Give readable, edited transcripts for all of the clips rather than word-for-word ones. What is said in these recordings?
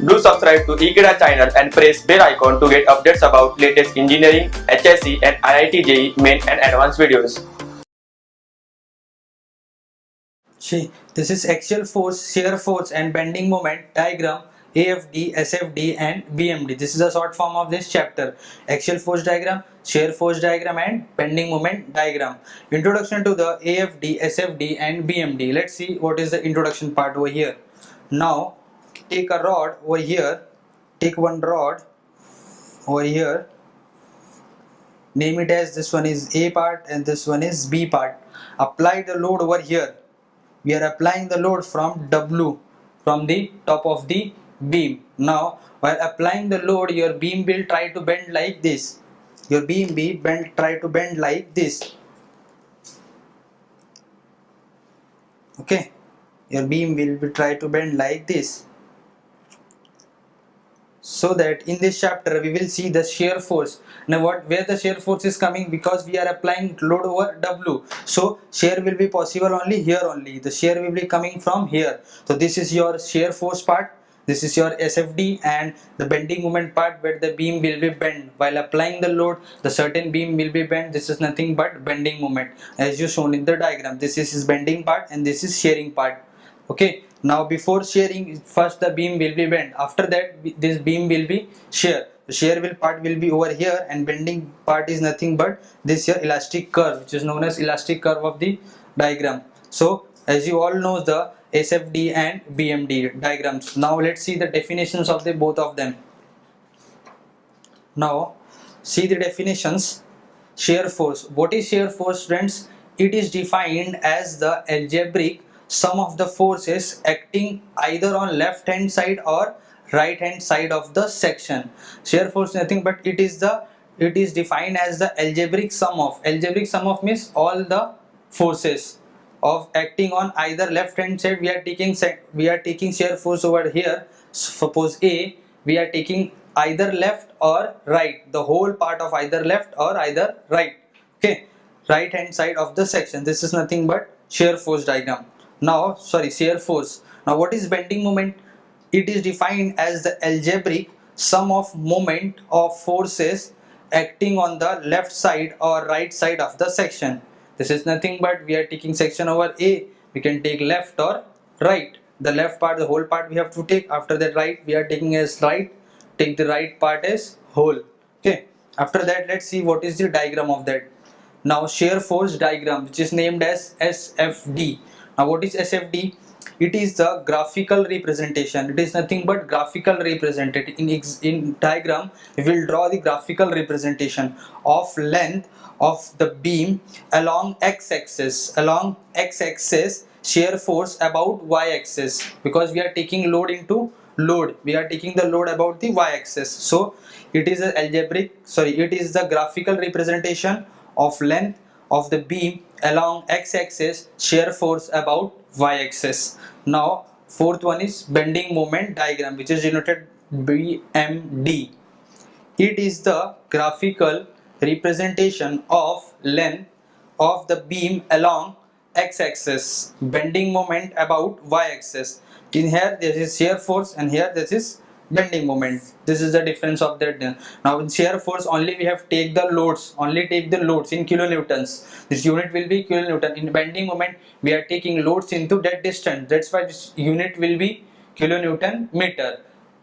Do subscribe to Ekeeda channel and press bell icon to get updates about latest engineering, HSC and IIT JEE main and advanced videos. See, this is axial force, shear force and bending moment diagram, AFD, SFD and BMD. This is a short form of this chapter. Axial force diagram, shear force diagram and bending moment diagram. Introduction to the AFD, SFD and BMD. Let's see what is the introduction part over here. Now, take a rod over here. Take one rod over here. Name it as this one is A part and this one is B part. Apply the load over here. We are applying the load from W, from the top of the beam. Now while applying the load, your beam will try to bend like this. Your beam will try to bend like this. Okay, your beam will try to bend like this. So that in this chapter we will see the shear force. Now where the shear force is coming, because we are applying load over W, so shear will be possible only here only. The shear will be coming from here. So this is your shear force part, this is your SFD, and the bending moment part where the beam will be bent while applying the load. The certain beam will be bent. This is nothing but bending moment as you shown in the diagram. This is his bending part and this is shearing part. Okay, now before shearing, first the beam will be bent. After that this beam will be shear. The shear part will be over here and bending part is nothing but this here elastic curve, which is known as elastic curve of the diagram. So as you all know the SFD and BMD diagrams. Now let's see the definitions of the both of them. Now see the definitions. Shear force. What is shear force, friends? It is defined as the algebraic sum of the forces acting either on left hand side or right hand side of the section. Shear force nothing but it is defined as the algebraic sum of means all the forces of acting on either left hand side. We are taking shear force over here. Suppose A, we are taking either left or right, the whole part of either left or either right. Okay, right hand side of the section. This is nothing but shear force diagram. Now shear force. Now what is bending moment? It is defined as the algebraic sum of moment of forces acting on the left side or right side of the section. This is nothing but we are taking section over A, we can take left or right. The left part, the whole part we have to take. After that right we are taking as right, take the right part as whole. Okay, after that let's see what is the diagram of that. Now shear force diagram, which is named as SFD. Now what is SFD? It is the graphical representation. It is nothing but graphical representation. In diagram we will draw the graphical representation of length of the beam along x-axis. Along x-axis shear force about y-axis, because we are taking load into load. We are taking the load about the y-axis. So it is the graphical representation of length of the beam along x-axis, shear force about y-axis. Now fourth one is bending moment diagram, which is denoted BMD. It is the graphical representation of length of the beam along x-axis, bending moment about y-axis. In here this is shear force and here this is bending moment. This is the difference of that. Now in shear force only we have take the loads in kilonewtons. This unit will be kilonewton. In bending moment we are taking loads into that distance. That's why this unit will be kilonewton meter.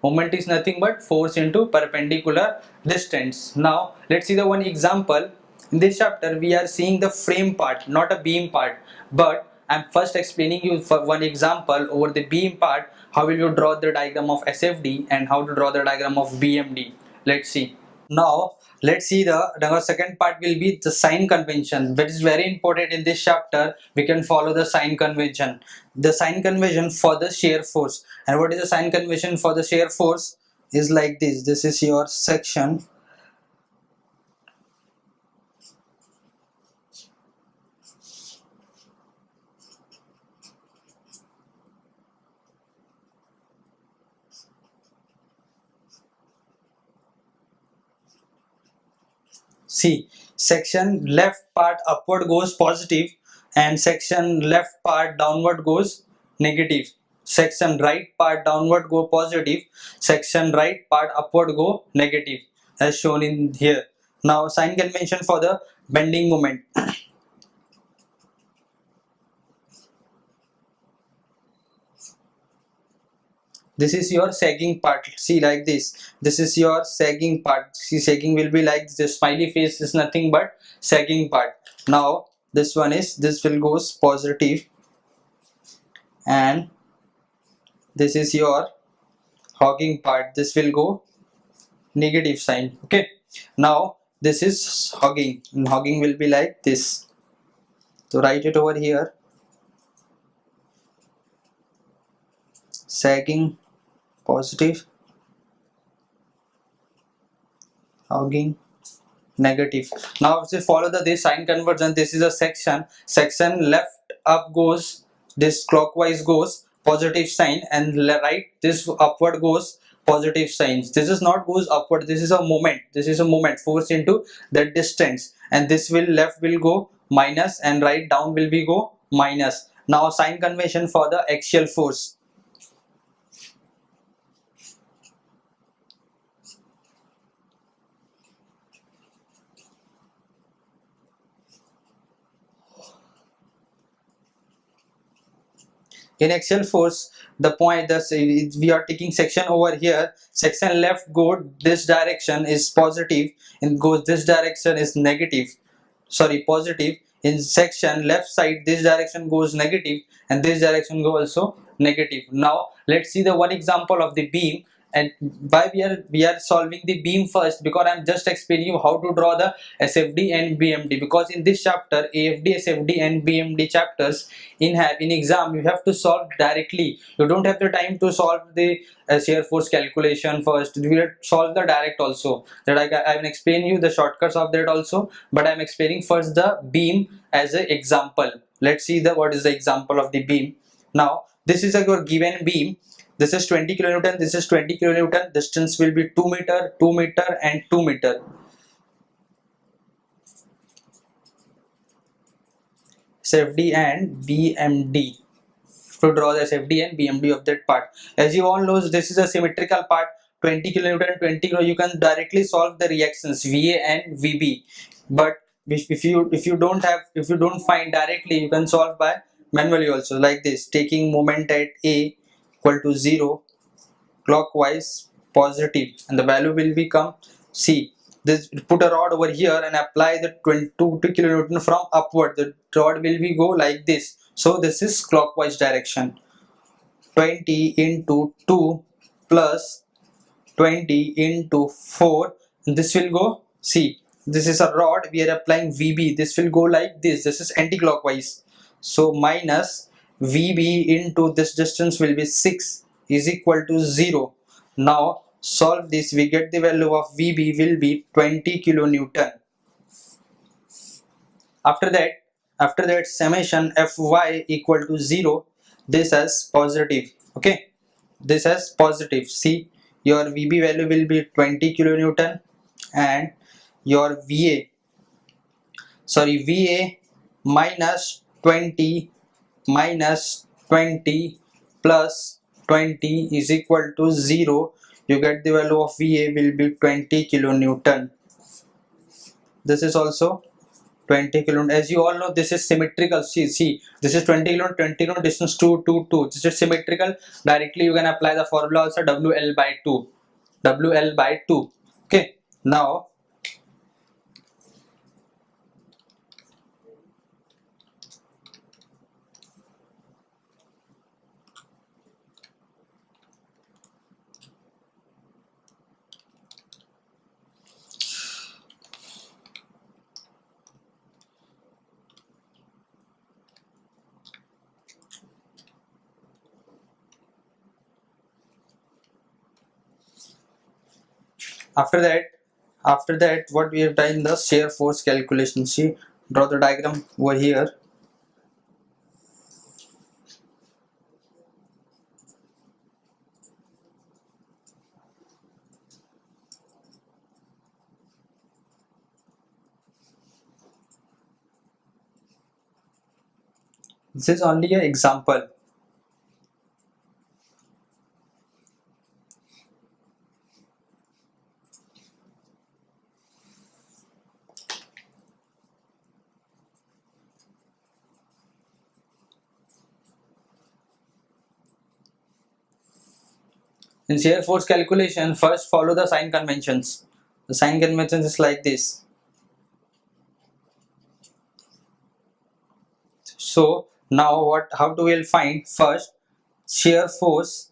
Moment is nothing but force into perpendicular distance. Now let's see the one example. In this chapter we are seeing the frame part, not a beam part, but I'm first explaining you for one example over the beam part, how will you draw the diagram of SFD and how to draw the diagram of BMD. Let's see. Now let's see the second part will be the sign convention, that is very important in this chapter. We can follow the sign convention. The sign convention for the shear force. And what is the sign convention for the shear force? Is like this. This is your section. See, section left part upward goes positive and section left part downward goes negative. section right part downward go positive, section right part upward go negative, as shown in here. Now sign convention for the bending moment. This is your sagging part. See, like this is your sagging part. See, sagging will be like this. Smiley face is nothing but sagging part. Now this one is, this will goes positive, and this is your hogging part, this will go negative sign. Okay, now this is hogging, and hogging will be like this. So write it over here, sagging positive, hogging negative. Now if you follow this sign conversion, this is a section left up goes, this clockwise goes positive sign, and right this upward goes positive signs. This is not goes upward, this is a moment, force into the distance, and this will left will go minus and right down will be go minus. Now sign convention for the axial force. In axial force, the point that we are taking section over here, section left go this direction is positive, and goes this direction is negative, sorry positive. In section left side, this direction goes negative, and this direction go also negative. Now let's see the one example of the beam, and why we are solving the beam first, because I'm just explaining you how to draw the SFD and BMD, because in this chapter AFD, SFD and BMD chapters in exam you have to solve directly. You don't have the time to solve the shear force calculation first. We will solve the direct also, that I will explain you the shortcuts of that also, but I'm explaining first the beam as an example. Let's see the what is the example of the beam. Now this is a your given beam. This is 20 kilonewton, this is 20 kilonewton, distance will be 2 meter, 2 meter and 2 meter. SFD and BMD, to draw the SFD and BMD of that part. As you all know, this is a symmetrical part, 20 kilonewton, 20 kilo. You can directly solve the reactions VA and VB, but if you don't find directly, you can solve by manually also, like this, taking moment at A equal to 0, clockwise positive, and the value will become C. This, put a rod over here and apply the 22 kilonewton from upward. The rod will be go like this. So this is clockwise direction. 20 into 2 plus 20 into 4. This will go, see, this is a rod, we are applying VB. This will go like this. This is anti-clockwise. So minus VB into this distance will be 6 is equal to 0. Now solve this, we get the value of VB will be 20 kilonewton. After that summation Fy equal to 0, this as positive. Okay, this as positive. See, your VB value will be 20 kilonewton, and your VA minus 20 plus 20 is equal to 0. You get the value of VA will be 20 kilonewton. This is also 20 kilonewton. As you all know, this is symmetrical. See, this is 20 kilonewton, 20 kilonewton, distance 2, 2, 2. This is symmetrical. Directly you can apply the formula also, WL by 2. WL by 2. Okay, now after that what we have done, the shear force calculation. See, draw the diagram over here. This is only an example. In shear force calculation, first follow the sign conventions. The sign conventions is like this. So now how do we find? First, shear force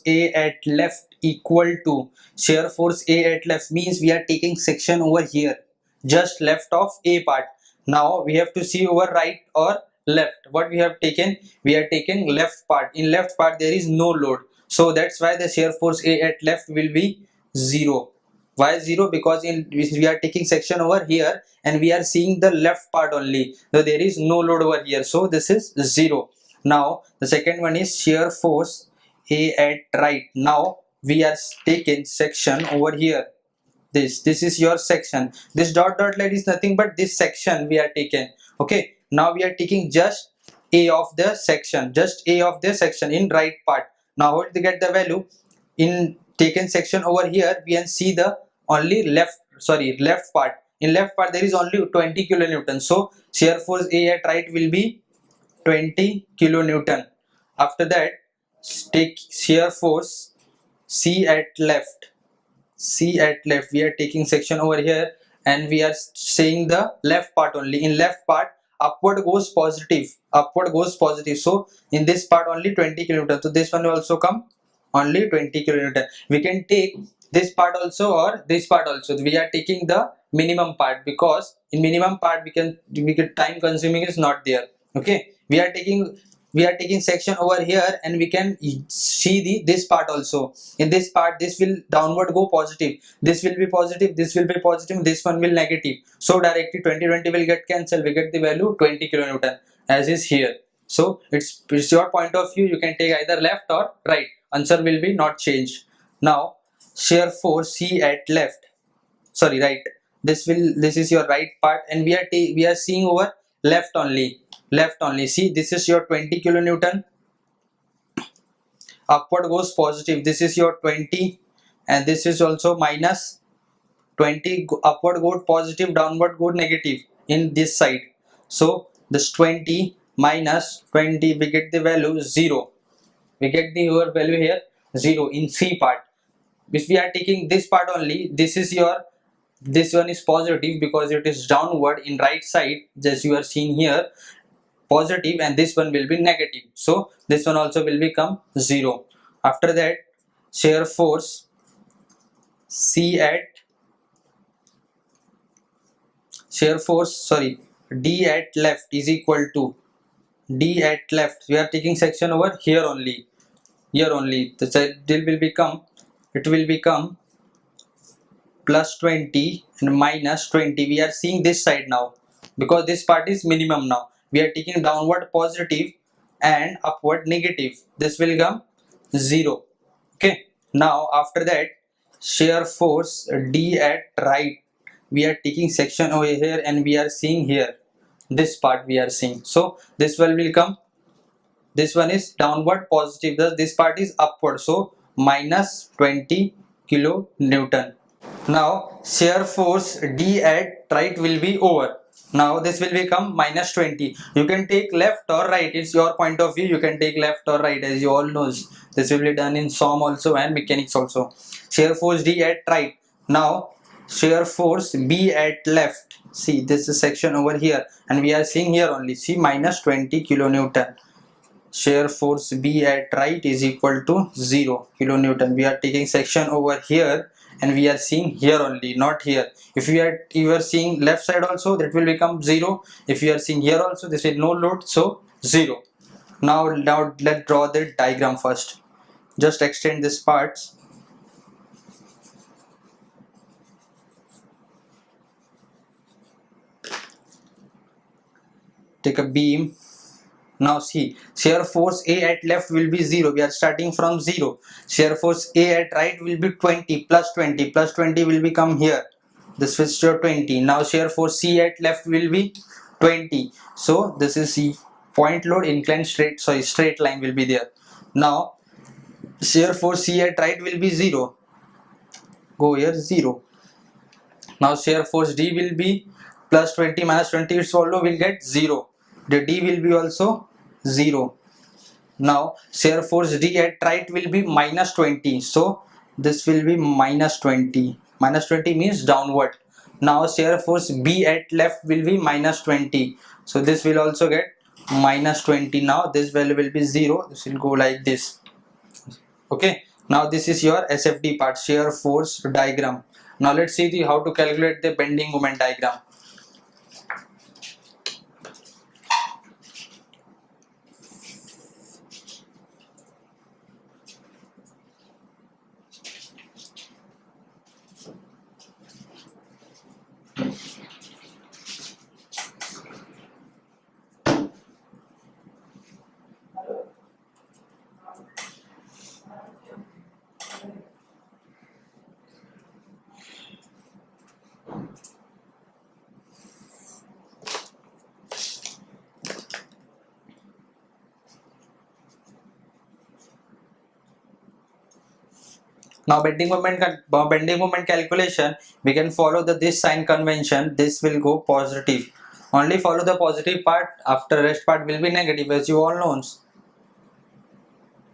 A at left equal to shear force A at left means we are taking section over here, just left of A part. Now we have to see over right or left. What we have taken? We are taking left part. In left part there is no load, so that's why the shear force A at left will be 0. Why 0? Because we are taking section over here and we are seeing the left part only, so there is no load over here, so this is 0. Now the second one is shear force A at right. Now we are taking section over here. This is your section. This dot line is nothing but this section we are taking. Okay, now we are taking just A of the section, in right part. Now how to get the value? In taken section over here we can see the only left part. In left part there is only 20 kilonewton, so shear force A at right will be 20 kilonewton. After that, take shear force C at left. We are taking section over here and we are saying the left part only. In left part, upward goes positive, so in this part only 20 kilonewton, so this one will also come only 20 kilonewton. We can take this part also or this part also. We are taking the minimum part because in minimum part we can time consuming is not there. Okay, we are taking section over here and we can see this part also. In this part this will downward go positive, this will be positive, this one will negative, so directly 20 will get cancelled. We get the value 20 kilonewton as is here. So it's your point of view, you can take either left or right, answer will be not changed. Now shear force C at right, this is your right part and we are seeing over left only. See, this is your 20 kilonewton, upward goes positive, this is your 20 and this is also minus 20, upward go positive, downward go negative in this side. So this 20 minus 20, we get the value 0. We get the value here 0 in C part. If we are taking this part only, this one is positive because it is downward in right side, just you are seeing here positive, and this one will be negative, so this one also will become 0. After that, shear force D at left is equal to D at left. We are taking section over here only. It will become plus 20 and minus 20. We are seeing this side now because this part is minimum. Now we are taking downward positive and upward negative, this will come 0. Okay, now after that, shear force D at right, we are taking section over here and we are seeing here this part we are seeing, so this will come, this one is downward positive, thus this part is upward, so minus 20 kilonewton. Now shear force D at right will be over. Now this will become minus 20. You can take left or right, it's your point of view, you can take left or right, as you all knows. This will be done in SOM also and mechanics also. Shear force D at right. Now shear force B at left. See, this is section over here and we are seeing here only, see, minus 20 kilonewton. Shear force B at right is equal to 0 kilonewton. We are taking section over here and we are seeing here only, not here. If you are seeing left side also, that will become 0. If you are seeing here also, this is no load, so 0. Now let's draw the diagram first. Just extend this parts. Take a beam. Now see, shear force A at left will be 0. We are starting from 0. Shear force A at right will be 20 plus 20. Plus 20 will become here. This is your 20. Now shear force C at left will be 20. So this is C. Point load, inclined straight line will be there. Now shear force C at right will be 0. Go here 0. Now shear force D will be plus 20 minus 20, its value will get 0. The D will be also 0. Now shear force D at right will be minus 20. So this will be minus 20. Minus 20 means downward. Now shear force B at left will be minus 20. So this will also get minus 20. Now this value will be 0. This will go like this. Okay. Now this is your SFD part, shear force diagram. Now let's see how to calculate the bending moment diagram. Now bending moment calculation, we can follow this sign convention. This will go positive. Only follow the positive part. After rest part will be negative, as you all know.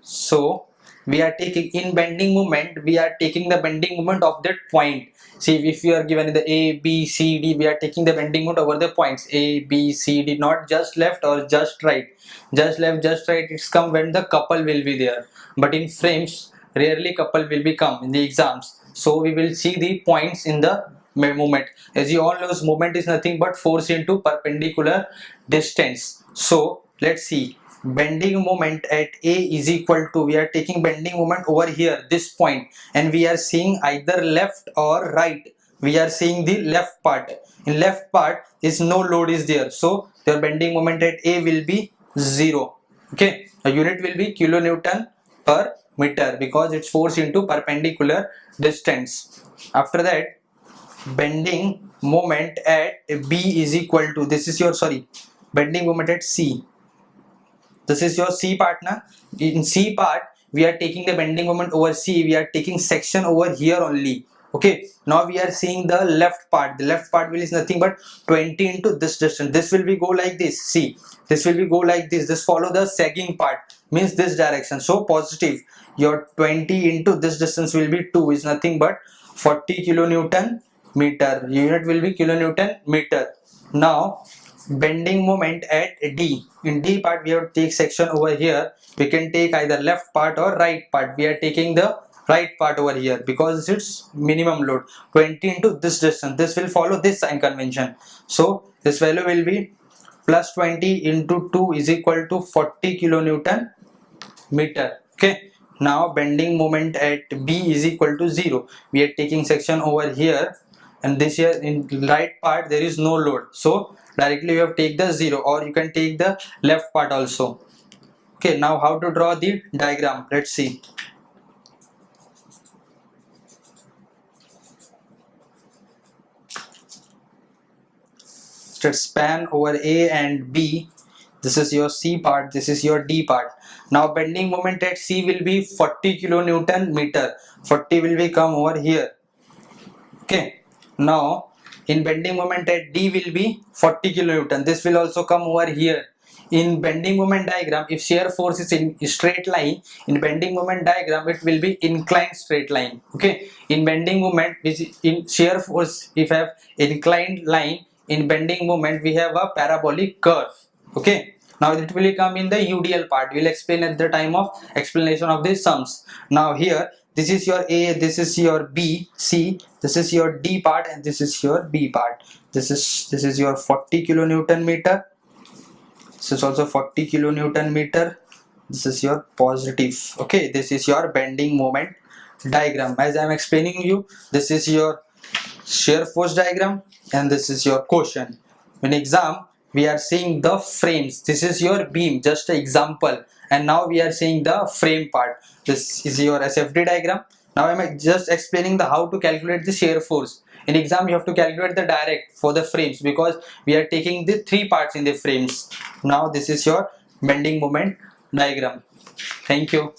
So we are taking in bending moment. We are taking the bending moment of that point. See, if you are given the A, B, C, D, we are taking the bending moment over the points A, B, C, D, not just left or just right. Just left, just right. It's come when the couple will be there. But in frames, rarely couple will become in the exams. So we will see the points in the moment. As you all know, moment is nothing but force into perpendicular distance. So let's see. Bending moment at A is equal to, we are taking bending moment over here, this point, and we are seeing either left or right. We are seeing the left part. In left part is no load is there, so the bending moment at A will be 0. Okay, a unit will be kilonewton per meter because it's force into perpendicular distance. After that, bending moment at B is equal to, this is your bending moment at C. This is your C part na. In C part, we are taking the bending moment over C. We are taking section over here only. Okay. Now we are seeing the left part. The left part will is nothing but 20 into this distance. This will be go like this. See, this will be go like this. This follow the sagging part, means this direction. So positive. Your 20 into this distance will be 2, is nothing but 40 kilonewton meter. Unit will be kilonewton meter. Now bending moment at D. In D part, we have to take section over here. We can take either left part or right part. We are taking the right part over here because it's minimum load 20 into this distance. This will follow this sign convention. So this value will be plus 20 into 2 is equal to 40 kilonewton meter. Okay. Now bending moment at B is equal to 0. We are taking section over here, and this here in right part there is no load. So directly you have to take the 0, or you can take the left part also. Okay, now how to draw the diagram? Let's see. Let's span over A and B. This is your C part, this is your D part. Now bending moment at C will be 40 kilonewton meter. 40 will be come over here. Okay. Now in bending moment at D will be 40 kilonewton. This will also come over here. In bending moment diagram, if shear force is in straight line, in bending moment diagram it will be inclined straight line. Okay. In bending moment, in shear force, if I have inclined line, in bending moment we have a parabolic curve. Okay. Now it will come in the UDL part. We will explain at the time of explanation of the sums. Now here, this is your A, this is your B, C, this is your D part, and this is your B part. This is your 40 kilonewton meter. This is also 40 kilonewton meter. This is your positive. Okay, this is your bending moment diagram. As I am explaining you, this is your shear force diagram, and this is your quotient. In exam, we are seeing the frames. This is your beam, just an example. And now we are seeing the frame part. This is your SFD diagram. Now I am just explaining the how to calculate the shear force. In exam, you have to calculate the direct for the frames because we are taking the 3 parts in the frames. Now this is your bending moment diagram. Thank you.